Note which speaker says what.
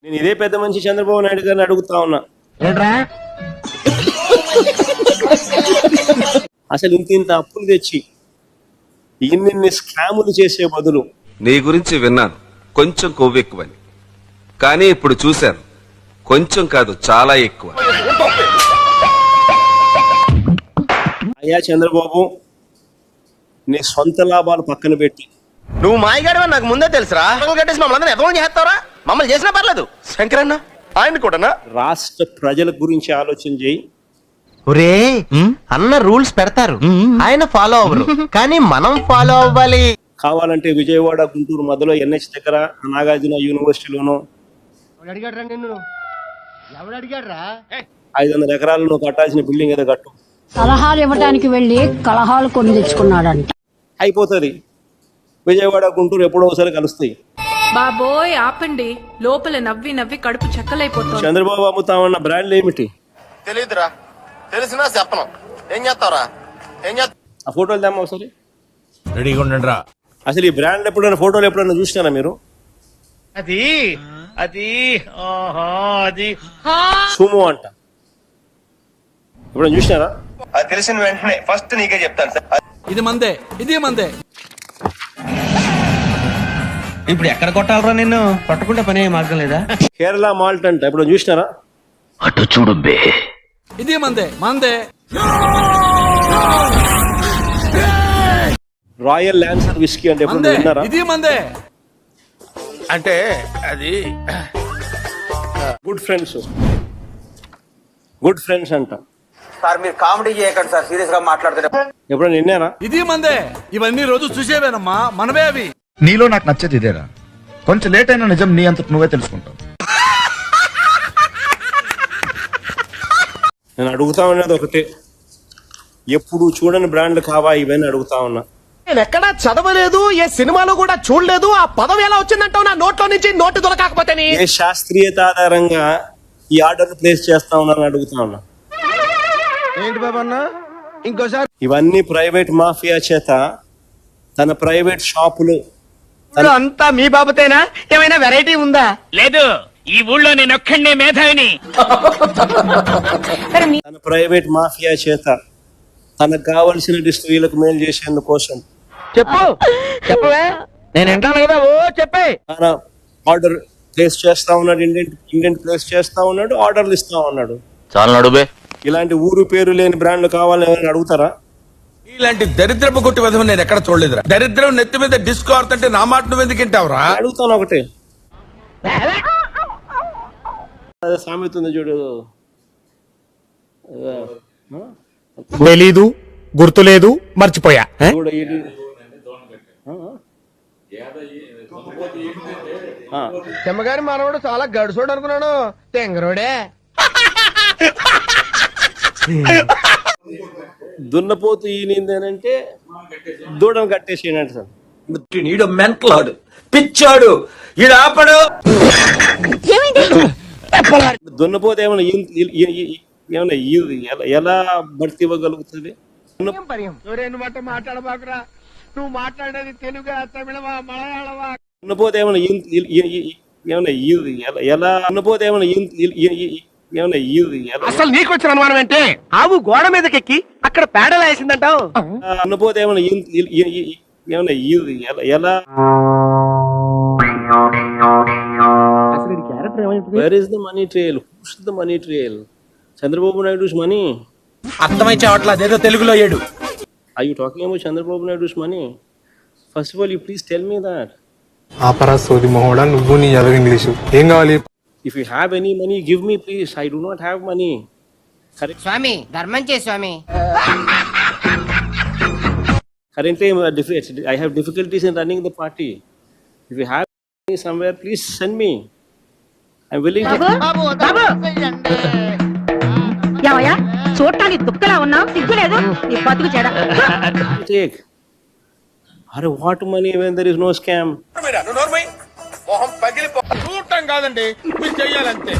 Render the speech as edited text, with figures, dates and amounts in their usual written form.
Speaker 1: నేను ఇదే పెద్ద మనిషి చంద్రబాబు నాయుడు గారిని అడుగుతా ఉన్నా, అసలు ఇంత అప్పులు తెచ్చి ఇన్ని స్కాములు చేసే బదులు
Speaker 2: నీ గురించి విన్నాను కొంచెం కొవ్వెక్కువని, కానీ ఇప్పుడు చూశాను కొంచెం కాదు చాలా ఎక్కువ.
Speaker 1: అయ్యా చంద్రబాబు, నీ సొంత లాభాలు పక్కన పెట్టి
Speaker 3: నువ్వు మాయగాడు నాకు ముందే తెలుసురా. కట్టేసి మమ్మల్ని ఎంతమంది చేస్తావరా? మమ్మల్ని చేసినా పర్లేదు. శంకరన్న ఆయన కూడానా?
Speaker 1: రాష్ట్ర ప్రజల గురించి ఆలోచన చేయి.
Speaker 3: ఒరే అన్న రూల్స్ పెడతారు, ఆయన ఫాలో అవ్వరు, కానీ మనం ఫాలో అవ్వాలి.
Speaker 1: కావాలంటే విజయవాడ గుంటూరు మధ్యలో NH దగ్గర నాగార్జున యూనివర్సిటీలోనో 500 ఎకరాలు నువ్వు కట్టాల్సిన బిల్డింగ్ ఏదో కట్టు.
Speaker 4: సలహాలు ఇవ్వడానికి వెళ్ళి కలహాలు కొని తెచ్చుకున్నాడంట.
Speaker 1: అయిపోతుంది. విజయవాడ గుంటూరు ఎప్పుడో ఒకసారి కలుస్తాయి.
Speaker 5: బాబోయ్ ఆపండి, లోపల నవ్వి నవ్వి కడుపు చెక్కలైపోతుంది.
Speaker 1: చంద్రబాబు అమ్ముతామన్న బ్రాండ్లు ఏమిటి?
Speaker 3: తెలియదురా, తెలిసినా చెప్పను. ఏం చేస్తావురా? ఏం చేస్తా?
Speaker 1: ఆ ఫోటోలు తెమ్మ ఒకసారి.
Speaker 6: రెడీగా ఉండండి రా.
Speaker 1: అసలు ఈ బ్రాండ్ ఎప్పుడైనా ఫోటోలు ఎప్పుడైనా చూసినారా మీరు?
Speaker 7: అది అది అది
Speaker 1: సుమో అంట, ఎప్పుడైనా చూసినారా?
Speaker 3: అది తెలిసిన వెంటనే ఫస్ట్ నీకే చెప్తాను సార్.
Speaker 6: ఇది మందే, ఇది మందే.
Speaker 7: ఇప్పుడు ఎక్కడ కొట్టాలరా? నిన్ను పట్టుకుంటే పని మార్గం లేదా?
Speaker 1: కేరళ మాల్ట్ అంట, ఎప్పుడైనా చూసినారా?
Speaker 7: అటు చూడు బే.
Speaker 6: ఇది మందే, మందే.
Speaker 1: రాయల్ ల్యాన్సర్ విస్కీ అంటే ఎప్పుడు
Speaker 6: మందే,
Speaker 1: విన్నారా?
Speaker 6: ఇది మందే.
Speaker 7: అంటే అది
Speaker 1: గుడ్ ఫ్రెండ్స్ అంట,
Speaker 3: సార్ మీరు కామెడీ చేయకండి సార్, సీరియస్ గా మాట్లాడుతున్నా.
Speaker 1: ఎప్పుడైనా విన్నారా?
Speaker 6: ఇది మందే. ఇవన్నీ రోజు చూసేవేనమ్మా, మనమే అవి.
Speaker 8: నీలో నాకు నచ్చేది ఇదేరా, కొంచెం లేట్ అయినా నిజం నీ అంతట నువ్వే తెలుసుకుంటావు.
Speaker 1: నేను అడుగుతా ఉన్నది ఒకటే, ఎప్పుడు చూడని బ్రాండ్లు కావా ఇవన్నీ అడుగుతా ఉన్నా.
Speaker 3: నేను ఎక్కడా చదవలేదు, ఏ సినిమాలో కూడా చూడలేదు. ఆ పదం ఎలా వచ్చిందంటావు నా నోట్లో నుంచి? నోటు దొరకకపోతే
Speaker 1: ఏ శాస్త్రీయత ఆధారంగా ఈ ఆర్డర్ ప్లేస్ చేస్తా ఉన్నాను అడుగుతా ఉన్నా.
Speaker 3: ఏంటి బాబా అన్న? ఇంకోసారి
Speaker 1: ఇవన్నీ ప్రైవేట్ మాఫియా చేత తన ప్రైవేట్ షాపులు
Speaker 3: అంతా మీ బాబుతేనా? ఏమైనా వెరైటీ ఉందా?
Speaker 7: లేదు, ఈ ఊళ్ళో నేను ఒక్కడే మేధావిని.
Speaker 1: తన ప్రైవేట్ మాఫియా చేత తనకు కావలసిన స్త్రీలకు మేలు చేసేందుకోసం
Speaker 3: చెప్పు చెప్పవే, నేను వింటాను కదా. ఓ చెప్పే.
Speaker 1: తన ఆర్డర్ ప్లేస్ చేస్తా ఉన్నాడు, ఇండెంట్ ప్లేస్ చేస్తా ఉన్నాడు, ఆర్డర్లు ఇస్తా ఉన్నాడు.
Speaker 7: చాలా నడుబే.
Speaker 1: ఇలాంటి ఊరు పేరు లేని బ్రాండ్లు కావాలని ఎవరైనా అడుగుతారా?
Speaker 6: ఇలాంటి దరిద్రపు కొట్టి విధం నేను ఎక్కడ చూడలేదురా. దరిద్రం నెత్తి మీద డిస్కో ఆడుతుంటే నా మాట నువ్వు ఎందుకు వింటావురా?
Speaker 1: అడుగుతాను ఒకటే. అదే సామెత ఉంది చూడు,
Speaker 9: తెలీదు, గుర్తులేదు, మర్చిపోయా.
Speaker 1: చూడు ఇది.
Speaker 3: చెమ్మగారి మనవడు చాలా గడుసోడు అనుకున్నాను, తెంగరోడే.
Speaker 1: దున్నపోతు ఈనిందేనంటే దూడను కట్టేసేయండి సార్.
Speaker 7: ఈడు మెంటలాడు, పిచ్చాడు, ఈడు ఆపడు.
Speaker 1: దున్నపోతే ఏమైనా ఎలా భర్తీ ఇవ్వగలుగుతుంది?
Speaker 3: మాట్లాడబాకురా, నువ్వు మాట్లాడేది తెలుగా, తమిళమా, మలయాళమా?
Speaker 1: దున్నపోతే ఏమైనా ఎలా దున్నపోతే ఏమైనా
Speaker 3: అసలు నీకు వచ్చిన అనుమానం ఏంటి? ఆవు గోడ మీదకెక్కి అక్కడ పేడలా వేసిందంటావు.
Speaker 1: దున్నపోతే ఏమైనా ఎలా Where is the money trail? Who's the money trail? Chandrababu Naidu's money.
Speaker 6: అర్థమై చావట్లా, అదేదో తెలుగులో ఏడు.
Speaker 1: Are you talking about Chandrababu Naidu's money? First of all, you please tell me that.
Speaker 10: ఆపరా సోది మొహోడా, నువ్వు నీ ఎదగ ఇంగ్లీషు ఏం కావాలి?
Speaker 1: If you have any money, give me please. I do not have money.
Speaker 11: స్వామి ధర్మం చే స్వామి.
Speaker 1: Currently, I have difficulties in running the party. If you have money somewhere, please send me. I'm willing to
Speaker 4: చూడటానికి దుఃఖలా ఉన్నావు, సిగ్గులేదు నీ బతుకు చెడ.
Speaker 1: take. What money when there is no scam?
Speaker 3: మొహం పగిలిపో. చూడటం కాదండి, మీరు చెయ్యాలంతే.